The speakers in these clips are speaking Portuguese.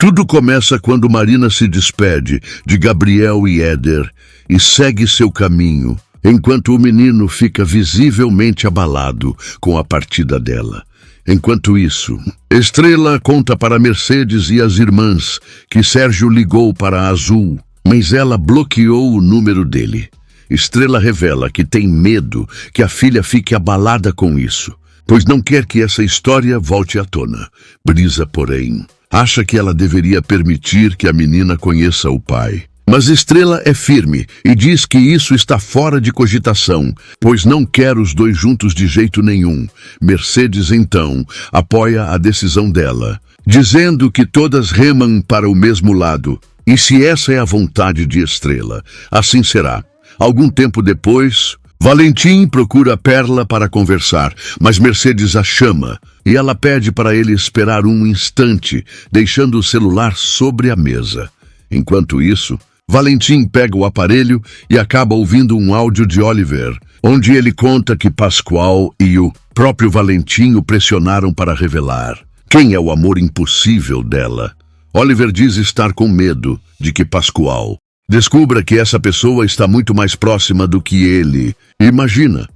Tudo começa quando Marina se despede de Gabriel e Éder e segue seu caminho, enquanto o menino fica visivelmente abalado com a partida dela. Enquanto isso, Estrela conta para Mercedes e as irmãs que Sérgio ligou para a Azul, mas ela bloqueou o número dele. Estrela revela que tem medo que a filha fique abalada com isso, pois não quer que essa história volte à tona. Brisa, porém, acha que ela deveria permitir que a menina conheça o pai. Mas Estrela é firme e diz que isso está fora de cogitação, pois não quer os dois juntos de jeito nenhum. Mercedes, então, apoia a decisão dela, dizendo que todas remam para o mesmo lado. E se essa é a vontade de Estrela, assim será. Algum tempo depois, Valentim procura Perla para conversar, mas Mercedes a chama e ela pede para ele esperar um instante, deixando o celular sobre a mesa. Enquanto isso, Valentim pega o aparelho e acaba ouvindo um áudio de Oliver, onde ele conta que Pascoal e o próprio Valentim o pressionaram para revelar quem é o amor impossível dela. Oliver diz estar com medo de que Pascoal descubra que essa pessoa está muito mais próxima do que ele imagina.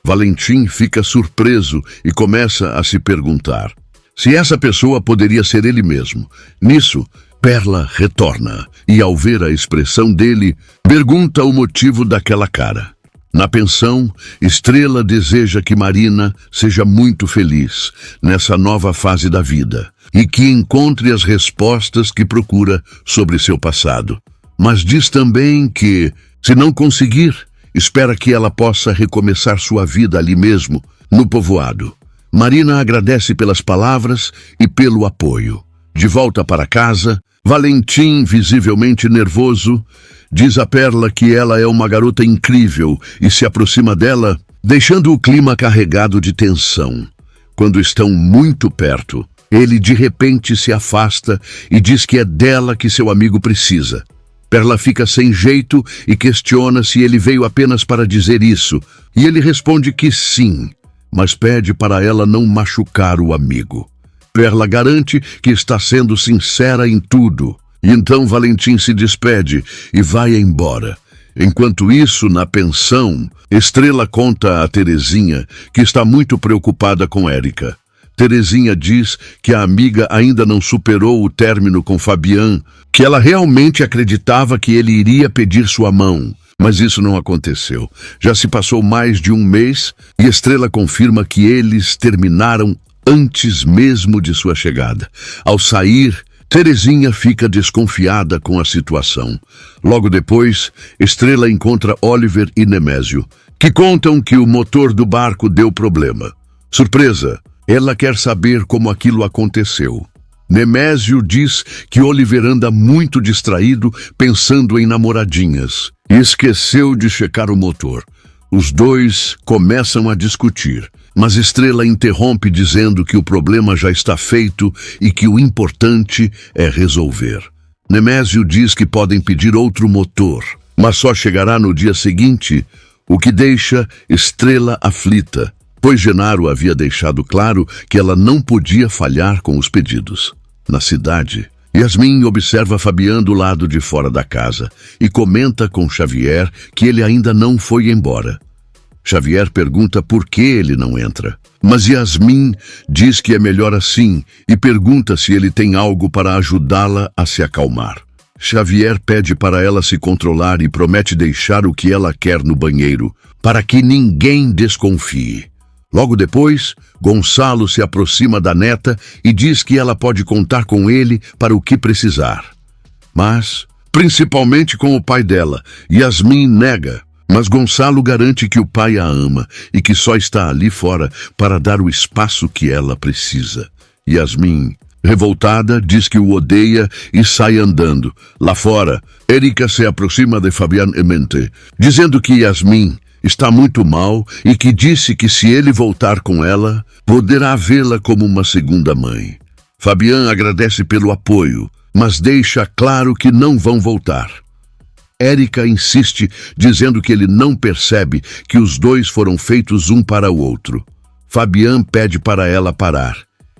Valentim fica surpreso e começa a se perguntar se essa pessoa poderia ser ele mesmo. Nisso, Perla retorna e, ao ver a expressão dele, pergunta o motivo daquela cara. Na pensão, Estrela deseja que Marina seja muito feliz nessa nova fase da vida e que encontre as respostas que procura sobre seu passado. Mas diz também que, se não conseguir, espera que ela possa recomeçar sua vida ali mesmo, no povoado. Marina agradece pelas palavras e pelo apoio. De volta para casa, Valentim, visivelmente nervoso, diz a Perla que ela é uma garota incrível e se aproxima dela, deixando o clima carregado de tensão. Quando estão muito perto, ele de repente se afasta e diz que é dela que seu amigo precisa. Perla fica sem jeito e questiona se ele veio apenas para dizer isso, e ele responde que sim, mas pede para ela não machucar o amigo. Perla garante que está sendo sincera em tudo, e então Valentim se despede e vai embora. Enquanto isso, na pensão, Estrela conta a Terezinha que está muito preocupada com Érica. Terezinha diz que a amiga ainda não superou o término com Fabian, que ela realmente acreditava que ele iria pedir sua mão, mas isso não aconteceu. Já se passou mais de um mês e Estrela confirma que eles terminaram antes mesmo de sua chegada. Ao sair, Terezinha fica desconfiada com a situação. Logo depois, Estrela encontra Oliver e Nemésio, que contam que o motor do barco deu problema. Surpresa! Ela quer saber como aquilo aconteceu. Nemésio diz que Oliver anda muito distraído pensando em namoradinhas e esqueceu de checar o motor. Os dois começam a discutir, mas Estrela interrompe dizendo que o problema já está feito e que o importante é resolver. Nemésio diz que podem pedir outro motor, mas só chegará no dia seguinte, o que deixa Estrela aflita, pois Genaro havia deixado claro que ela não podia falhar com os pedidos. Na cidade, Yasmin observa Fabian do lado de fora da casa e comenta com Xavier que ele ainda não foi embora. Xavier pergunta por que ele não entra, mas Yasmin diz que é melhor assim e pergunta se ele tem algo para ajudá-la a se acalmar. Xavier pede para ela se controlar e promete deixar o que ela quer no banheiro, para que ninguém desconfie. Logo depois, Gonçalo se aproxima da neta e diz que ela pode contar com ele para o que precisar. Mas, principalmente com o pai dela, Yasmin nega. Mas Gonçalo garante que o pai a ama e que só está ali fora para dar o espaço que ela precisa. Yasmin, revoltada, diz que o odeia e sai andando. Lá fora, Érica se aproxima de Fabian e mente, dizendo que Yasmin está muito mal e que disse que se ele voltar com ela, poderá vê-la como uma segunda mãe. Fabian agradece pelo apoio, mas deixa claro que não vão voltar. Érica insiste, dizendo que ele não percebe que os dois foram feitos um para o outro. Fabian pede para ela parar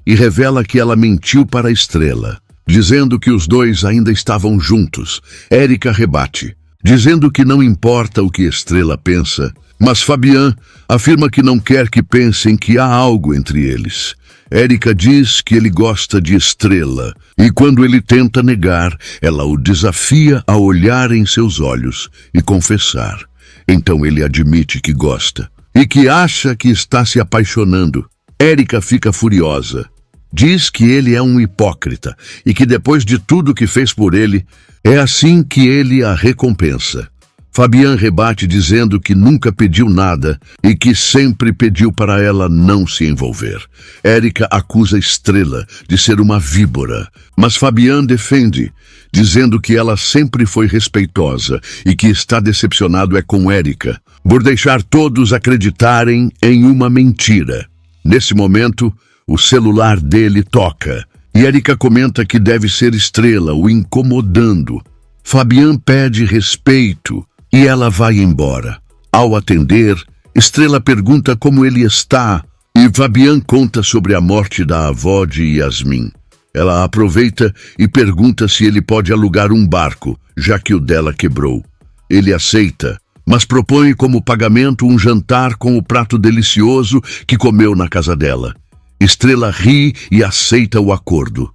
e revela que ela mentiu para a Estrela. dizendo que os dois ainda estavam juntos. Érica rebate, dizendo que não importa o que Estrela pensa, mas Fabian afirma que não quer que pensem que há algo entre eles. Érica diz que ele gosta de Estrela, e quando ele tenta negar, ela o desafia a olhar em seus olhos e confessar. Então ele admite que gosta, e que acha que está se apaixonando. Érica fica furiosa. Diz que ele é um hipócrita, e que depois de tudo que fez por ele, é assim que ele a recompensa. Fabian rebate dizendo que nunca pediu nada e que sempre pediu para ela não se envolver. Érica acusa Estrela de ser uma víbora, mas Fabian defende, dizendo que ela sempre foi respeitosa e que está decepcionado com Érica por deixar todos acreditarem em uma mentira. Nesse momento, o celular dele toca e Érica comenta que deve ser Estrela o incomodando. Fabian pede respeito e ela vai embora. Ao atender, Estrela pergunta como ele está e Fabian conta sobre a morte da avó de Yasmin. Ela aproveita e pergunta se ele pode alugar um barco, já que o dela quebrou. Ele aceita, mas propõe como pagamento um jantar com o prato delicioso que comeu na casa dela. Estrela ri e aceita o acordo.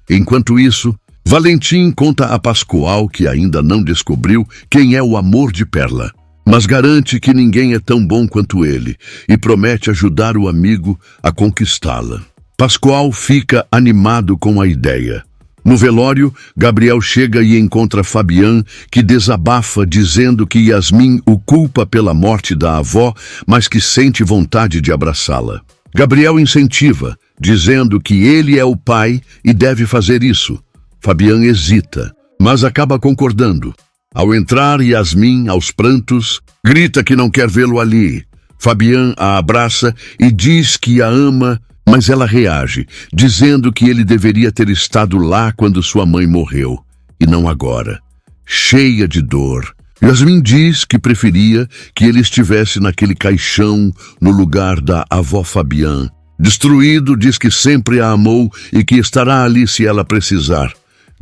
Enquanto isso, Valentim conta a Pascoal que ainda não descobriu quem é o amor de Perla, mas garante que ninguém é tão bom quanto ele e promete ajudar o amigo a conquistá-la. Pascoal fica animado com a ideia. No velório, Gabriel chega e encontra Fabian, que desabafa dizendo que Yasmin o culpa pela morte da avó, mas que sente vontade de abraçá-la. Gabriel incentiva, dizendo que ele é o pai e deve fazer isso. Fabian hesita, mas acaba concordando. Ao entrar, Yasmin, aos prantos, grita que não quer vê-lo ali. Fabian a abraça e diz que a ama, mas ela reage, dizendo que ele deveria ter estado lá quando sua mãe morreu, e não agora. Cheia de dor, Yasmin diz que preferia que ele estivesse naquele caixão no lugar da avó Fabian. Destruído, diz que sempre a amou e que estará ali se ela precisar.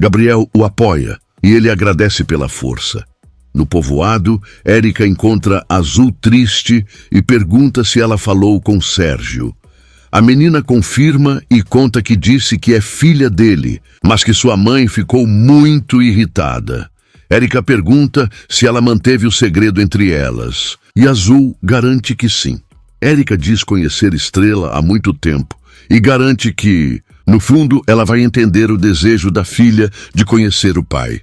Gabriel o apoia e ele agradece pela força. No povoado, Érica encontra Azul triste e pergunta se ela falou com Sérgio. A menina confirma e conta que disse que é filha dele, mas que sua mãe ficou muito irritada. Érica pergunta se ela manteve o segredo entre elas, e Azul garante que sim. Érica diz conhecer Estrela há muito tempo e garante que, no fundo, ela vai entender o desejo da filha de conhecer o pai.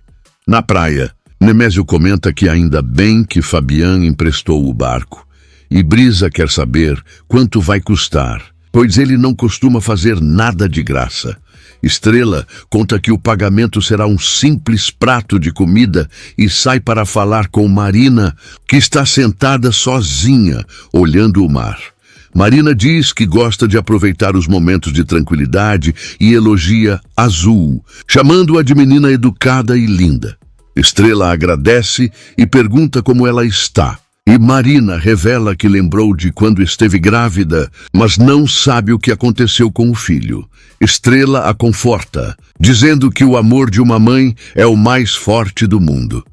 Na praia, Nemésio comenta que ainda bem que Fabian emprestou o barco, e Brisa quer saber quanto vai custar, pois ele não costuma fazer nada de graça. Estrela conta que o pagamento será um simples prato de comida e sai para falar com Marina, que está sentada sozinha, olhando o mar. Marina diz que gosta de aproveitar os momentos de tranquilidade e elogia Azul, chamando-a de menina educada e linda. Estrela agradece e pergunta como ela está. E Marina revela que lembrou de quando esteve grávida, mas não sabe o que aconteceu com o filho. Estrela a conforta, dizendo que o amor de uma mãe é o mais forte do mundo.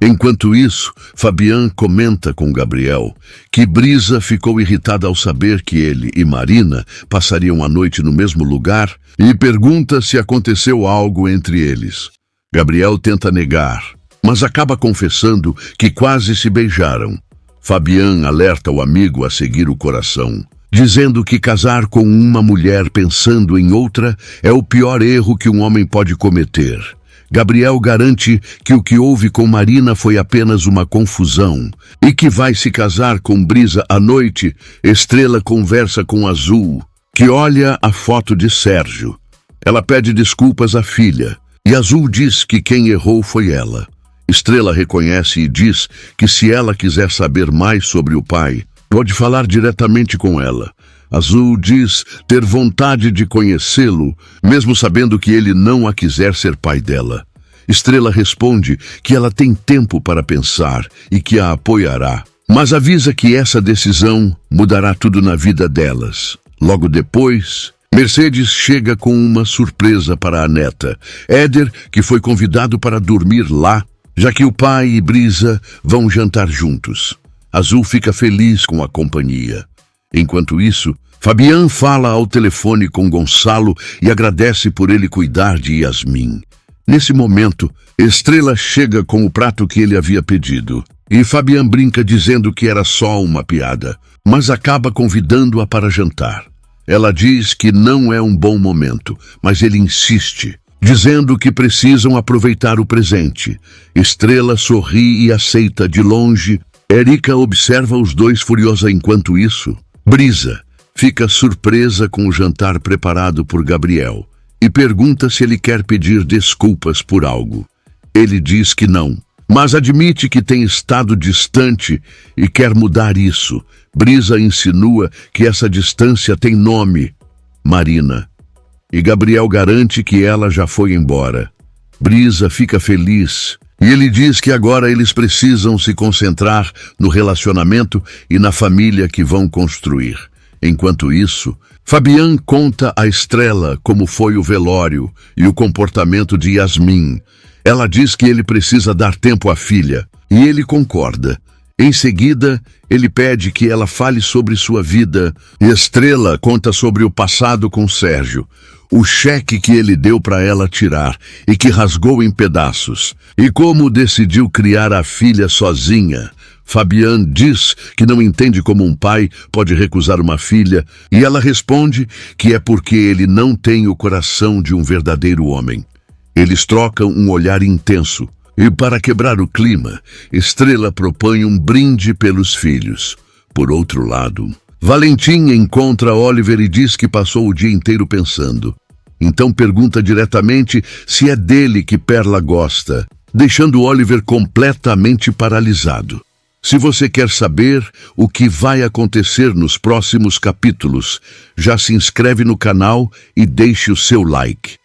Enquanto isso, Fabian comenta com Gabriel que Brisa ficou irritada ao saber que ele e Marina passariam a noite no mesmo lugar e pergunta se aconteceu algo entre eles. Gabriel tenta negar, mas acaba confessando que quase se beijaram. Fabian alerta o amigo a seguir o coração, dizendo que casar com uma mulher pensando em outra é o pior erro que um homem pode cometer. Gabriel garante que o que houve com Marina foi apenas uma confusão e que vai se casar com Brisa à noite. Estrela conversa com Azul, que olha a foto de Sérgio. Ela pede desculpas à filha e Azul diz que quem errou foi ela. Estrela reconhece e diz que se ela quiser saber mais sobre o pai, pode falar diretamente com ela. Azul diz ter vontade de conhecê-lo, mesmo sabendo que ele não a quiser ser pai dela. Estrela responde que ela tem tempo para pensar e que a apoiará, mas avisa que essa decisão mudará tudo na vida delas. Logo depois, Mercedes chega com uma surpresa para a neta. Éder, que foi convidado para dormir lá, já que o pai e Brisa vão jantar juntos. Azul fica feliz com a companhia. Enquanto isso, Fabian fala ao telefone com Gonçalo e agradece por ele cuidar de Yasmin. Nesse momento, Estrela chega com o prato que ele havia pedido. E Fabian brinca dizendo que era só uma piada, mas acaba convidando-a para jantar. Ela diz que não é um bom momento, mas ele insiste, dizendo que precisam aproveitar o presente. Estrela sorri e aceita de longe. Érica observa os dois furiosa enquanto isso. Brisa fica surpresa com o jantar preparado por Gabriel e pergunta se ele quer pedir desculpas por algo. Ele diz que não, mas admite que tem estado distante e quer mudar isso. Brisa insinua que essa distância tem nome: Marina. E Gabriel garante que ela já foi embora. Brisa fica feliz e ele diz que agora eles precisam se concentrar no relacionamento e na família que vão construir. Enquanto isso, Fabian conta a Estrela como foi o velório e o comportamento de Yasmin. Ela diz que ele precisa dar tempo à filha, e ele concorda. Em seguida, ele pede que ela fale sobre sua vida. Estrela conta sobre o passado com Sérgio, o cheque que ele deu para ela tirar e que rasgou em pedaços, e como decidiu criar a filha sozinha. Fabian diz que não entende como um pai pode recusar uma filha, e ela responde que é porque ele não tem o coração de um verdadeiro homem. Eles trocam um olhar intenso, e para quebrar o clima, Estrela propõe um brinde pelos filhos. Por outro lado, Valentim encontra Oliver e diz que passou o dia inteiro pensando. Então pergunta diretamente se é dele que Perla gosta, deixando Oliver completamente paralisado. Se você quer saber o que vai acontecer nos próximos capítulos, já se inscreve no canal e deixe o seu like.